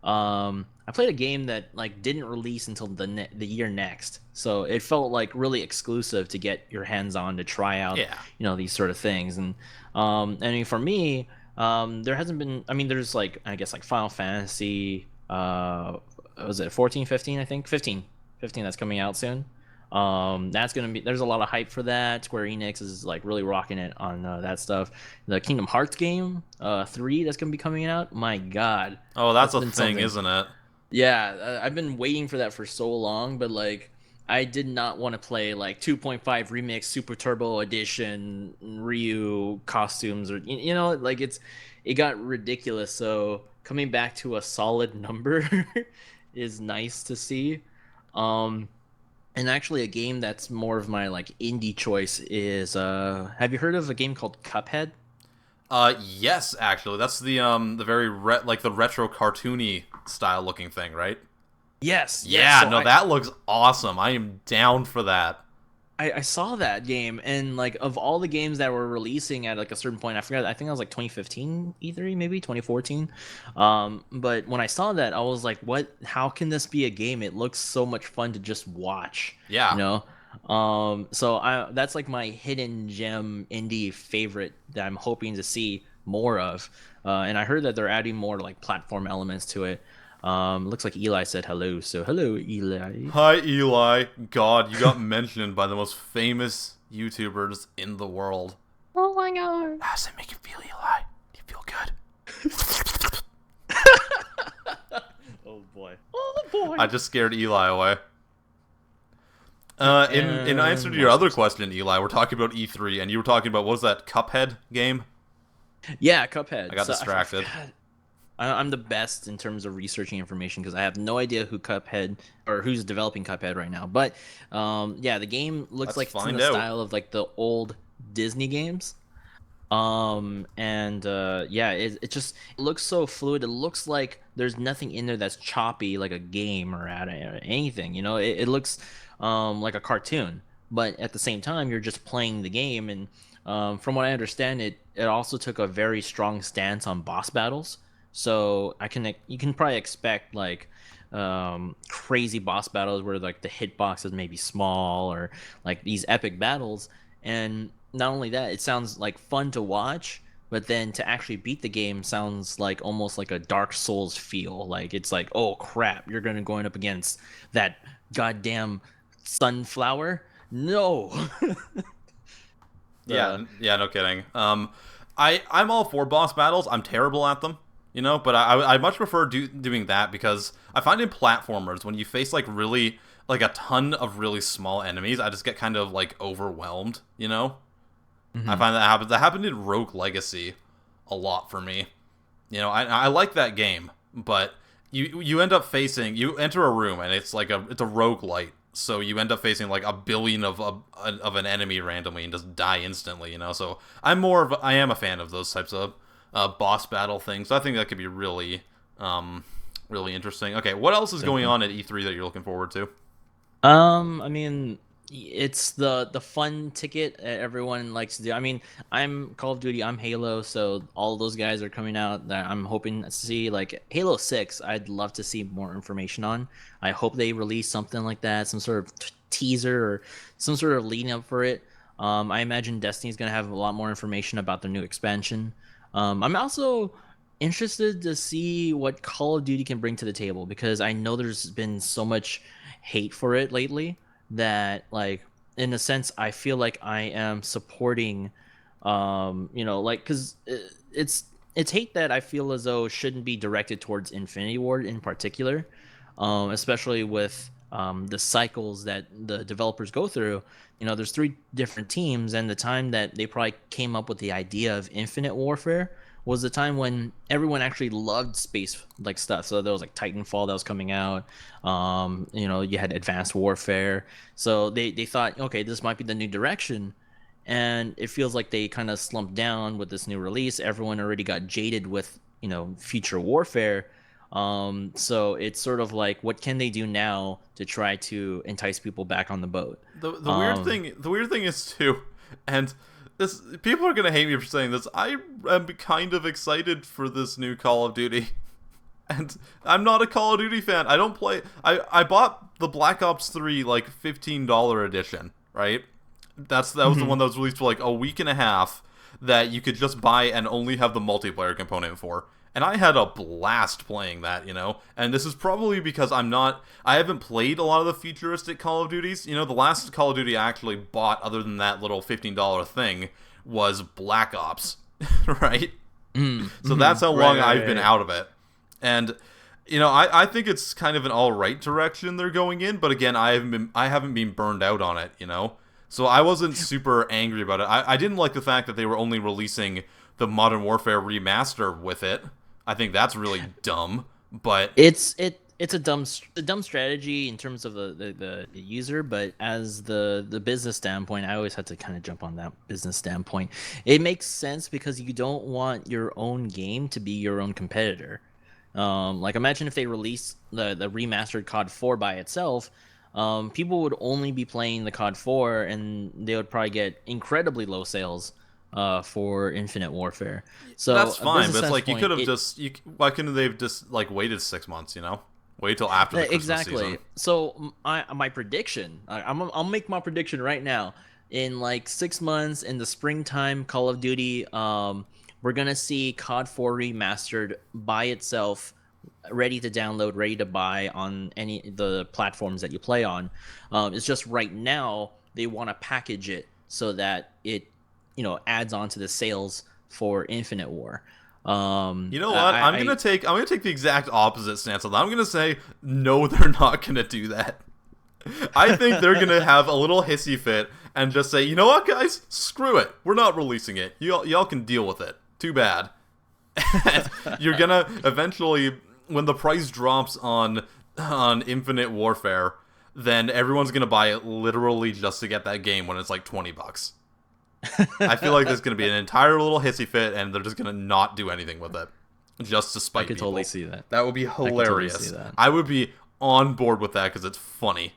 a game that like didn't release until the year next, so it felt like really exclusive to get your hands on to try out, Yeah. these sort of things. And I mean, for me, there hasn't been. I mean, there's like, I guess, like Final Fantasy. Was it 14, 15? I think 15, 15. That's coming out soon. That's gonna be. There's a lot of hype for that. Square Enix is like really rocking it on that stuff. The Kingdom Hearts game, 3, that's gonna be coming out. My God. Oh, that's a been thing, something. isn't it? Yeah, I've been waiting for that for so long, but like I did not want to play like 2.5 Remix Super Turbo Edition Ryu costumes, or like it got ridiculous. So coming back to a solid number is nice to see. Um and actually a game that's more of my like indie choice is have you heard of a game called Cuphead? Yes, actually, that's the very like the retro cartoony style looking thing, right? Yes. Yeah, So no, that looks awesome. I am down for that. I saw that game, and like of all the games that were releasing at like a certain point, I forgot. I think I was like 2015 E3, maybe 2014. But when I saw that, I was like, "What? How can this be a game? It looks so much fun to just watch." Yeah. You know. So that's like my hidden gem indie favorite that I'm hoping to see more of. And I heard that they're adding more like platform elements to it. Looks like Eli said hello, so hello, Eli. Hi, Eli. God, you got mentioned by the most famous YouTubers in the world. Oh my God. How does it make you feel, Eli? Do you feel good? Oh boy. Oh boy. I just scared Eli away. In answer to your other question, Eli, we're talking about E3, and you were talking about, what was that, Cuphead game? Yeah, Cuphead. I got distracted. I'm the best in terms of researching information because I have no idea who's developing Cuphead right now. But yeah, the game looks like it's in the style of like the old Disney games. Yeah, it just looks so fluid. It looks like there's nothing in there that's choppy like a game or anything. It looks like a cartoon, but at the same time, you're just playing the game. And from what I understand, it also took a very strong stance on boss battles. So you can probably expect like crazy boss battles where like the hitboxes may be small, or like these epic battles. And not only that, it sounds like fun to watch, but then to actually beat the game sounds like almost like a Dark Souls feel. Like it's like, oh crap, you're going up against that goddamn sunflower. No. Yeah, no kidding. I'm all for boss battles. I'm terrible at them. But I much prefer doing that, because I find in platformers, when you face like really like a ton of really small enemies, I just get kind of like overwhelmed. Mm-hmm. I find that happens. That happened in Rogue Legacy a lot for me. I like that game, but you end up you enter a room, and it's a roguelite, so you end up facing like a billion of an enemy randomly and just die instantly. So I am a fan of those types of boss battle things. So I think that could be really, really interesting. Okay, what else is going on at E3 that you're looking forward to? I mean, it's the fun ticket everyone likes to do. I mean, I'm Call of Duty, I'm Halo, so all those guys are coming out that I'm hoping to see. Like Halo 6, I'd love to see more information on. I hope they release something like that, some sort of teaser or some sort of leading up for it. I imagine Destiny's going to have a lot more information about their new expansion. I'm also interested to see what Call of Duty can bring to the table, because I know there's been so much hate for it lately that, like, in a sense, I feel like I am supporting, like, because it's hate that I feel as though shouldn't be directed towards Infinity Ward in particular, especially with the cycles that the developers go through. There's 3 different teams, and the time that they probably came up with the idea of Infinite Warfare was the time when everyone actually loved space like stuff. So there was like Titanfall that was coming out. You had Advanced Warfare. So they thought, okay, this might be the new direction. And it feels like they kind of slumped down with this new release. Everyone already got jaded with, future warfare. So it's sort of like, what can they do now to try to entice people back on the boat? The weird thing is too, and this people are gonna hate me for saying this. I am kind of excited for this new Call of Duty, and I'm not a Call of Duty fan. I don't play. I bought the Black Ops 3 like $15 edition, right? That was the one that was released for like a week and a half that you could just buy and only have the multiplayer component for. And I had a blast playing that, you know? And this is probably because I haven't played a lot of the futuristic Call of Duties. You know, the last Call of Duty I actually bought, other than that little $15 thing, was Black Ops, right? So that's how long I've been out of it. And, you know, I think it's kind of an alright direction they're going in, but again, I haven't been burned out on it, you know? So I wasn't super angry about it. I didn't like the fact that they were only releasing the Modern Warfare remaster with it. I think that's really dumb, but it's a dumb strategy in terms of the user, but as the business standpoint, I always had to kind of jump on that business standpoint. It makes sense because you don't want your own game to be your own competitor. Like imagine if they released the remastered COD 4 by itself. People would only be playing the COD 4, and they would probably get incredibly low sales for Infinite Warfare. So that's fine, but it's like you could have why couldn't they have just like waited 6 months? You know, wait till after the Christmas season. So my prediction, I'll make my prediction right now. In like 6 months, in the springtime, Call of Duty, we're gonna see COD 4 remastered by itself, ready to download, ready to buy on any the platforms that you play on. It's just right now they want to package it so that it, you know, adds on to the sales for Infinite War. You know what? I'm gonna take the exact opposite stance on that. I'm gonna say no, they're not gonna do that. I think they're gonna have a little hissy fit and just say, you know what, guys, screw it. We're not releasing it. Y'all can deal with it. Too bad. You're gonna eventually, when the price drops on Infinite Warfare, then everyone's gonna buy it literally just to get that game when it's like $20. I feel like there's gonna be an entire little hissy fit, and they're just gonna not do anything with it, just to spite people. I could totally see that. That would be hilarious. I would be on board with that because it's funny.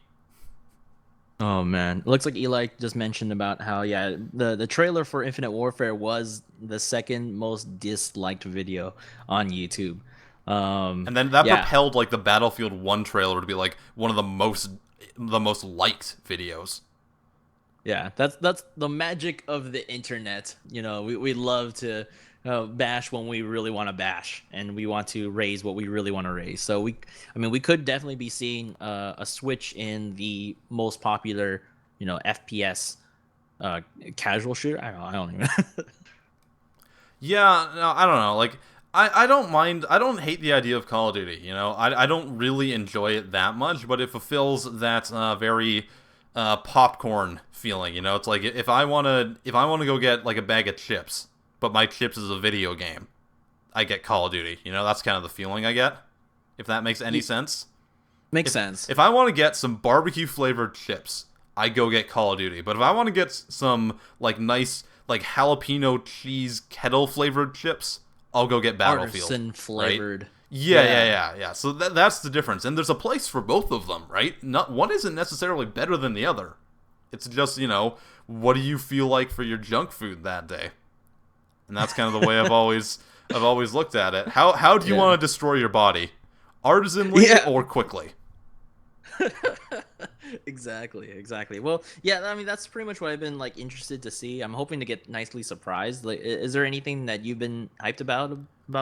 Oh man, it looks like Eli just mentioned about how the trailer for Infinite Warfare was the second most disliked video on YouTube. And then that propelled like the Battlefield 1 trailer to be like one of the most liked videos. Yeah, that's the magic of the internet. You know, we love to bash when we really want to bash, and we want to raise what we really want to raise. So we could definitely be seeing a switch in the most popular, you know, FPS casual shooter. I don't even. Yeah, no, I don't know. Like, I don't mind. I don't hate the idea of Call of Duty. You know, I don't really enjoy it that much, but it fulfills that very popcorn feeling. You know, it's like if I wanna go get like a bag of chips, but my chips is a video game, I get Call of Duty. You know, that's kind of the feeling I get. If that makes any sense. Makes sense. If I want to get some barbecue flavored chips, I go get Call of Duty. But if I want to get some like nice like jalapeno cheese kettle flavored chips, I'll go get Battlefield. Artisan flavored. Right? Yeah. So that's the difference. And there's a place for both of them, right? Not one isn't necessarily better than the other. It's just, you know, what do you feel like for your junk food that day? And that's kind of the way I've always looked at it. How do you want to destroy your body? Artisanally or quickly? Exactly. Well, yeah, I mean that's pretty much what I've been like interested to see. I'm hoping to get nicely surprised. Like, is there anything that you've been hyped about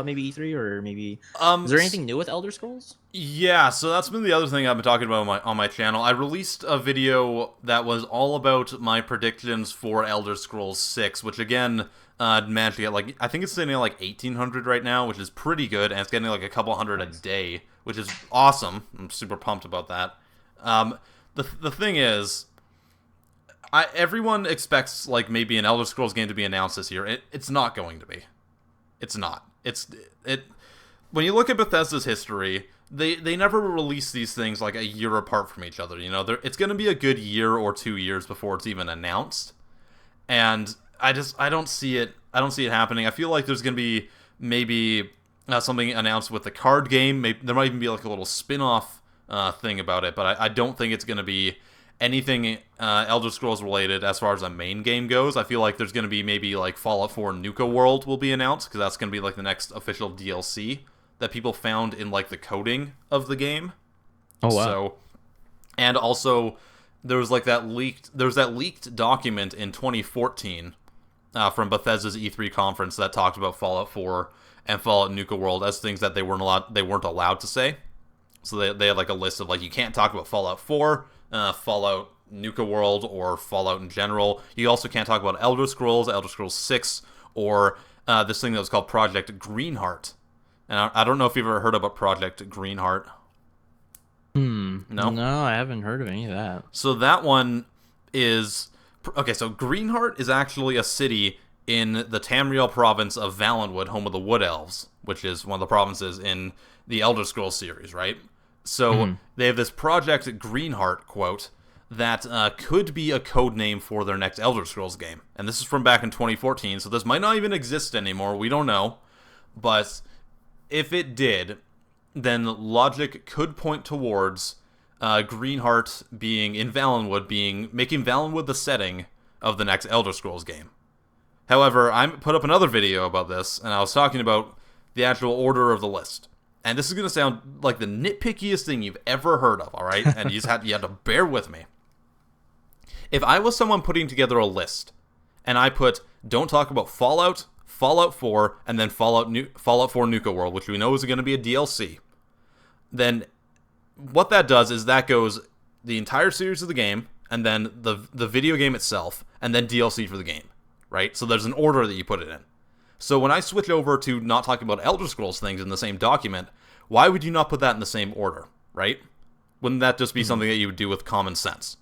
maybe E3 or maybe is there anything new with Elder Scrolls? Yeah, so that's been the other thing I've been talking about on my channel. I released a video that was all about my predictions for Elder Scrolls 6, which again managed to get like, I think it's sitting at like 1,800 right now, which is pretty good, and it's getting like a couple hundred a day, which is awesome. I'm super pumped about that. The thing is, everyone expects like maybe an Elder Scrolls game to be announced this year. It's not going to be. It's not. When you look at Bethesda's history, they never release these things like a year apart from each other. You know, it's going to be a good year or 2 years before it's even announced, and I don't see it happening. I feel like there's going to be maybe something announced with the card game. Maybe, there might even be like a little spin-off thing about it, but I don't think it's going to be anything Elder Scrolls related as far as a main game goes. I feel like there's going to be maybe like Fallout 4 Nuka World will be announced, because that's going to be like the next official DLC that people found in like the coding of the game. Oh wow. So, and also there was that leaked document in 2014 from Bethesda's E3 conference that talked about Fallout 4 and Fallout Nuka World as things that they weren't allowed to say. So they had like a list of like, you can't talk about Fallout 4, Fallout Nuka World, or Fallout in general. You also can't talk about Elder Scrolls 6, or this thing that was called Project Greenheart. And I don't know if you've ever heard about Project Greenheart. No? No, I haven't heard of any of that. So that one is... Okay, so Greenheart is actually a city in the Tamriel province of Valenwood, home of the Wood Elves, which is one of the provinces in the Elder Scrolls series, right? So they have this Project Greenheart, quote, that could be a code name for their next Elder Scrolls game. And this is from back in 2014, so this might not even exist anymore. We don't know. But if it did, then logic could point towards Greenheart being in Valenwood, making Valenwood the setting of the next Elder Scrolls game. However, I put up another video about this, and I was talking about the actual order of the list. And this is going to sound like the nitpickiest thing you've ever heard of, all right? And you had to bear with me. If I was someone putting together a list, and I put, don't talk about Fallout, Fallout 4, and then Fallout 4 Nuka World, which we know is going to be a DLC, then what that does is that goes the entire series of the game, and then the video game itself, and then DLC for the game, right? So there's an order that you put it in. So when I switch over to not talking about Elder Scrolls things in the same document, why would you not put that in the same order, right? Wouldn't that just be something that you would do with common sense?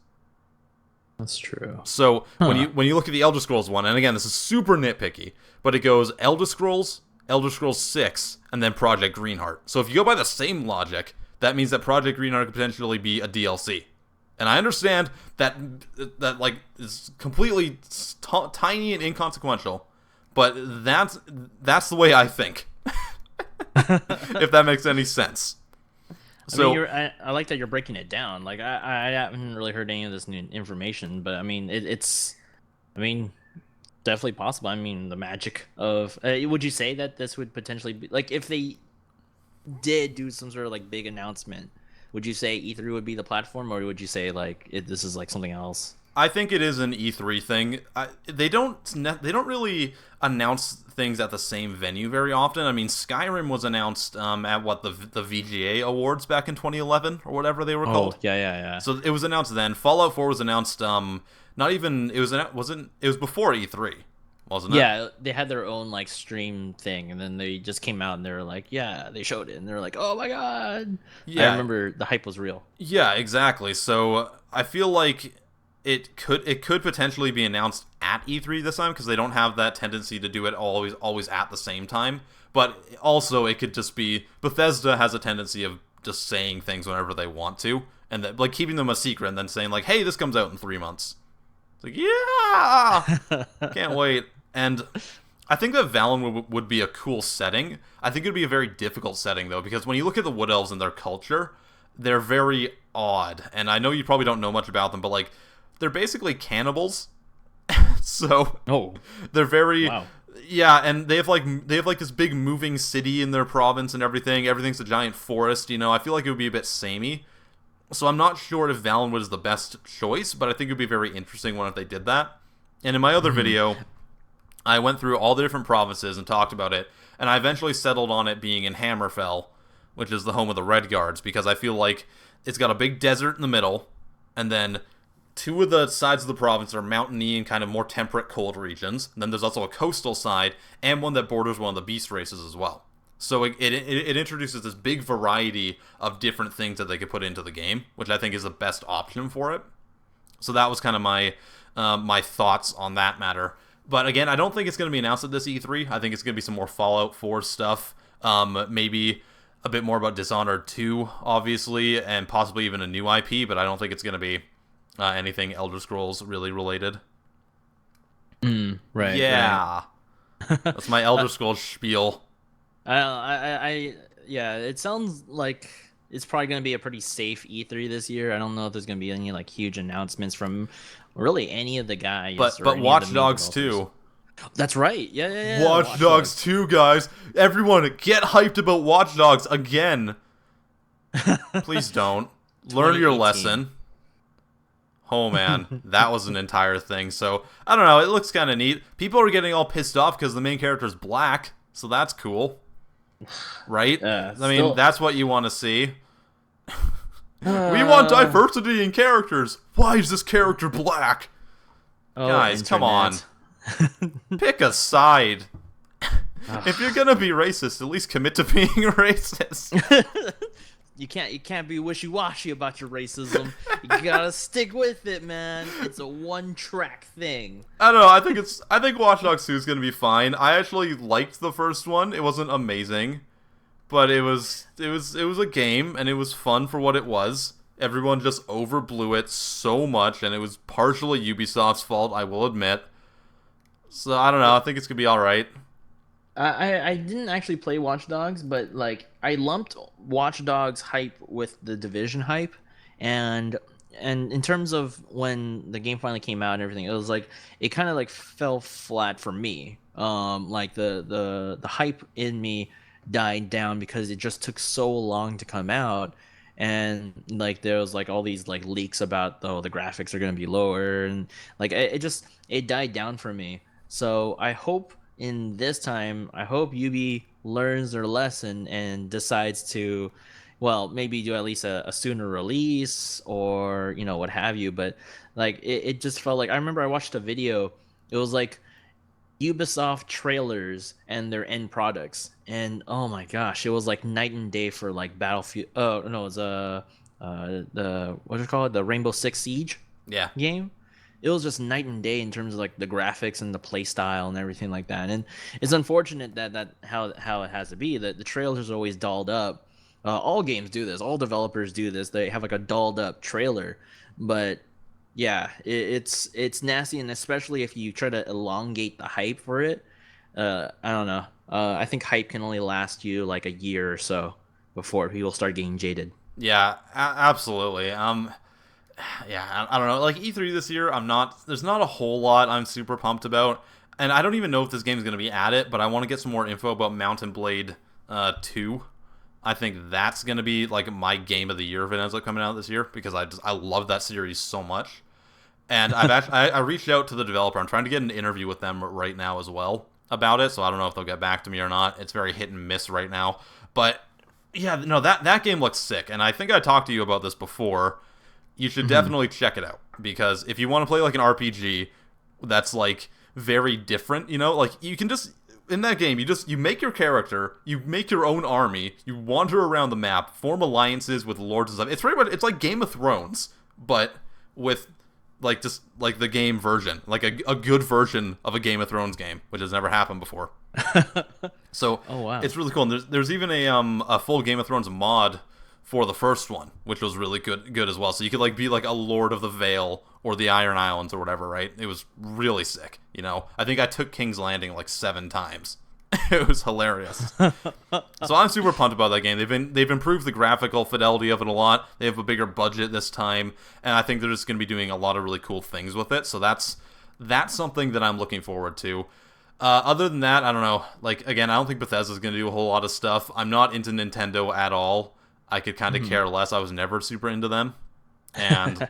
That's true. So when you look at the Elder Scrolls one, and again, this is super nitpicky, but it goes Elder Scrolls 6, and then Project Greenheart. So if you go by the same logic, that means that Project Greenheart could potentially be a DLC. And I understand that like is completely tiny and inconsequential, but that's the way I think. If that makes any sense. So I mean, I like that you're breaking it down. Like I haven't really heard any of this new information, but I mean it's definitely possible. I mean, the magic of would you say that this would potentially be like, if they did do some sort of like big announcement, would you say E3 would be the platform, or would you say like this is like something else? I think it is an E3 thing. They don't really announce things at the same venue very often. I mean, Skyrim was announced at the VGA Awards back in 2011 or whatever they were called. Yeah. So it was announced then. Fallout 4 was announced. It was before E3, wasn't it? Yeah, they had their own like stream thing, and then they just came out and they were like, yeah, they showed it, and they're like, oh my god. Yeah, I remember the hype was real. Yeah, exactly. So I feel like it could potentially be announced at E3 this time, because they don't have that tendency to do it always at the same time. But also it could just be Bethesda has a tendency of just saying things whenever they want to, and that, like, keeping them a secret and then saying like, hey, this comes out in 3 months. It's like, yeah, can't wait. And I think that Valen would be a cool setting. I think it would be a very difficult setting though, because when you look at the Wood Elves and their culture, they're very odd. And I know you probably don't know much about them, but like, they're basically cannibals. So they're very yeah, and they have like this big moving city in their province and everything. Everything's a giant forest, you know. I feel like it would be a bit samey. So I'm not sure if Valenwood is the best choice, but I think it would be a very interesting one if they did that. And in my other video, I went through all the different provinces and talked about it, and I eventually settled on it being in Hammerfell, which is the home of the Red Guards, because I feel like it's got a big desert in the middle, and then 2 of the sides of the province are mountainy and kind of more temperate cold regions. And then there's also a coastal side, and one that borders one of the beast races as well. So it introduces this big variety of different things that they could put into the game, which I think is the best option for it. So that was kind of my my thoughts on that matter. But again, I don't think it's going to be announced at this E3. I think it's going to be some more Fallout 4 stuff. Maybe a bit more about Dishonored 2, obviously, and possibly even a new IP, but I don't think it's going to be anything Elder Scrolls really related. Right. Yeah. Right. That's my Elder Scrolls spiel. Yeah, it sounds like it's probably going to be a pretty safe E3 this year. I don't know if there's going to be any like huge announcements from really any of the guys or But any of the Watch main Dogs developers. 2. That's right. Yeah, yeah, yeah. Watch Dogs 2, guys. Everyone, get hyped about Watch Dogs again. Please don't. Learn your 2018. lesson. Oh man, that was an entire thing. So, I don't know, it looks kind of neat. People are getting all pissed off because the main character is black, so that's cool. Right? I mean, Still- that's what you want to see. We want diversity in characters. Why is this character black? Oh, Guys, come on. Pick a side. If you're gonna be racist, at least commit to being racist. You can't be wishy-washy about your racism. You gotta stick with it, man. It's a one-track thing. I don't know. I think Watch Dogs 2 is gonna be fine. I actually liked the first one. It wasn't amazing, but it was a game, and it was fun for what it was. Everyone just overblew it so much, and it was partially Ubisoft's fault, I will admit. So I don't know. I think it's gonna be all right. I didn't actually play Watch Dogs, but like I lumped Watch Dogs hype with the Division hype, and in terms of when the game finally came out and everything, it was like it kind of like fell flat for me. Like the hype in me died down because it just took so long to come out, and like there was like all these like leaks about the graphics are gonna be lower, and like it died down for me. So I hope in this time, I hope Ubi learns their lesson and decides to, well, maybe do at least a sooner release or, you know, what have you. But like it just felt like I remember I watched a video. It was like Ubisoft trailers and their end products. And oh my gosh, it was like night and day for like Battlefield. Oh no, it was the what do you call it? The Rainbow Six Siege Yeah. game. It was just night and day in terms of like the graphics and the play style and everything like that. And it's unfortunate that how it has to be that the trailers are always dolled up. All games do this. All developers do this. They have like a dolled up trailer, but yeah, it's nasty, and especially if you try to elongate the hype for it. I don't know. I think hype can only last you like a year or so before people start getting jaded. Yeah, absolutely. Yeah, I don't know. Like E3 this year, there's not a whole lot I'm super pumped about, and I don't even know if this game is going to be at it. But I want to get some more info about Mountain Blade 2. I think that's going to be like my game of the year if it ends up coming out this year, because I love that series so much. And I reached out to the developer. I'm trying to get an interview with them right now as well about it. So I don't know if they'll get back to me or not. It's very hit and miss right now. But yeah, no, that game looks sick, and I think I talked to you about this before. You should definitely check it out, because if you want to play like an RPG that's like very different, you know, like you can just in that game you make your character, you make your own army, you wander around the map, form alliances with lords and stuff. It's pretty much it's like Game of Thrones, but with like just like the game version, like a good version of a Game of Thrones game, which has never happened before. So Oh wow. it's really cool. And there's even a full Game of Thrones mod for the first one, which was really good as well. So you could like be like a Lord of the Vale or the Iron Islands or whatever, right? It was really sick, you know? I think I took King's Landing like 7 times. It was hilarious. So I'm super pumped about that game. They've improved the graphical fidelity of it a lot. They have a bigger budget this time, and I think they're just going to be doing a lot of really cool things with it. So that's something that I'm looking forward to. Other than that, I don't know. Like, again, I don't think Bethesda's going to do a whole lot of stuff. I'm not into Nintendo at all. I could kind of care less. I was never super into them. And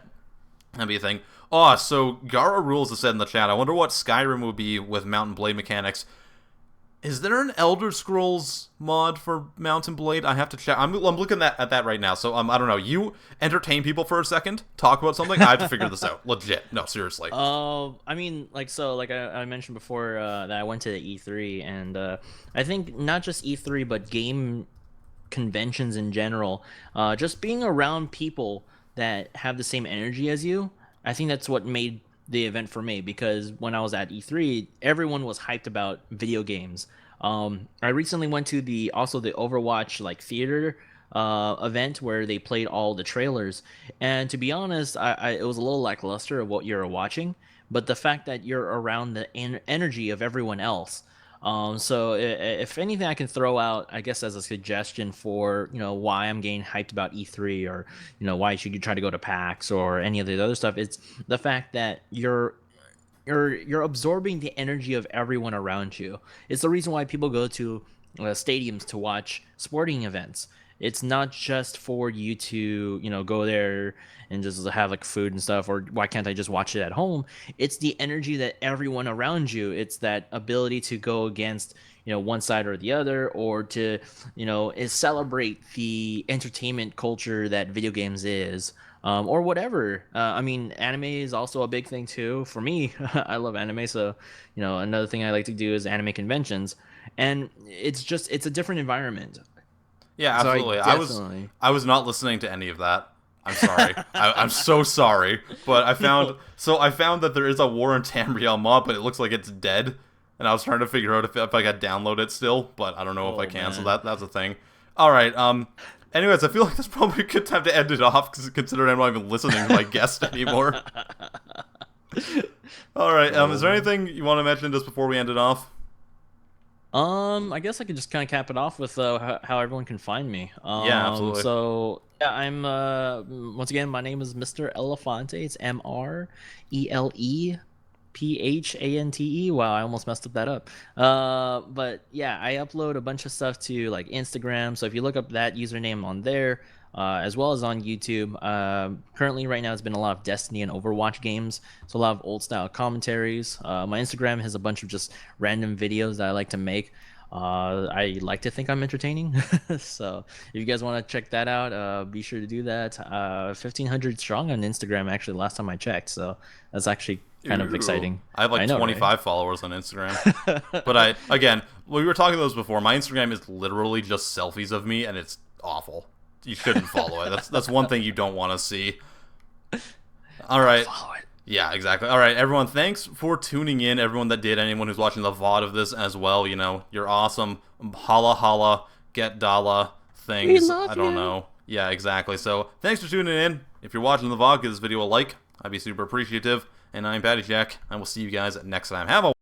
that'd be a thing. Oh, so Gara Rules has said in the chat, I wonder what Skyrim would be with Mountain Blade mechanics. Is there an Elder Scrolls mod for Mountain Blade? I have to check. I'm looking at that right now. So I don't know. You entertain people for a second. Talk about something. I have to figure this out. Legit. No, seriously. I mean, like I mentioned before that I went to the E3, and I think not just E3 but game conventions in general, just being around people that have the same energy as you, I think that's what made the event for me, because when I was at E3, everyone was hyped about video games. I recently went to the Overwatch like theater event where they played all the trailers, and to be honest, it was a little lackluster of what you're watching, but the fact that you're around the energy of everyone else, So if anything, I can throw out, I guess, as a suggestion for why I'm getting hyped about E3, or why should you try to go to PAX or any of the other stuff. It's the fact that you're absorbing the energy of everyone around you. It's the reason why people go to stadiums to watch sporting events. It's not just for you to go there and just have like food and stuff, or why can't I just watch it at home? It's the energy that everyone around you. It's that ability to go against one side or the other, or to is celebrate the entertainment culture that video games is, or whatever. I mean, anime is also a big thing too for me. I love anime, so another thing I like to do is anime conventions, and it's a different environment. Yeah, So absolutely. definitely. I was not listening to any of that. I'm sorry. I'm so sorry. But I found that there is a War in Tamriel mod, but it looks like it's dead. And I was trying to figure out if I could download it still, but I don't know if I can. So that's a thing. All right. Anyways, I feel like that's probably a good time to end it off, considering I'm not even listening to my guest anymore. All right. Is there anything you want to mention just before we end it off? I guess I could just kind of cap it off with how everyone can find me. Yeah, absolutely. So yeah, I'm once again, my name is MrElephante. It's MrElephante. Wow, I almost messed up that up. But yeah, I upload a bunch of stuff to like Instagram. So if you look up that username on there, as well as on YouTube. Currently, right now, it's been a lot of Destiny and Overwatch games, so a lot of old style commentaries. My Instagram has a bunch of just random videos that I like to make. I like to think I'm entertaining, so if you guys want to check that out, be sure to do that. 1,500 strong on Instagram, actually, last time I checked, so that's actually kind of exciting. I have like 25 followers on Instagram. But again, we were talking about this before. My Instagram is literally just selfies of me, and it's awful. You shouldn't follow it. That's one thing you don't want to see. All right. Follow it. Yeah, exactly. All right, everyone, thanks for tuning in. Everyone that did, anyone who's watching the VOD of this as well, you're awesome. Holla holla, get dollar things. We love I don't you. know. Yeah, exactly. So thanks for tuning in. If you're watching the VOD, give this video a like. I'd be super appreciative. And I'm PattyJack. I will see you guys next time. Have a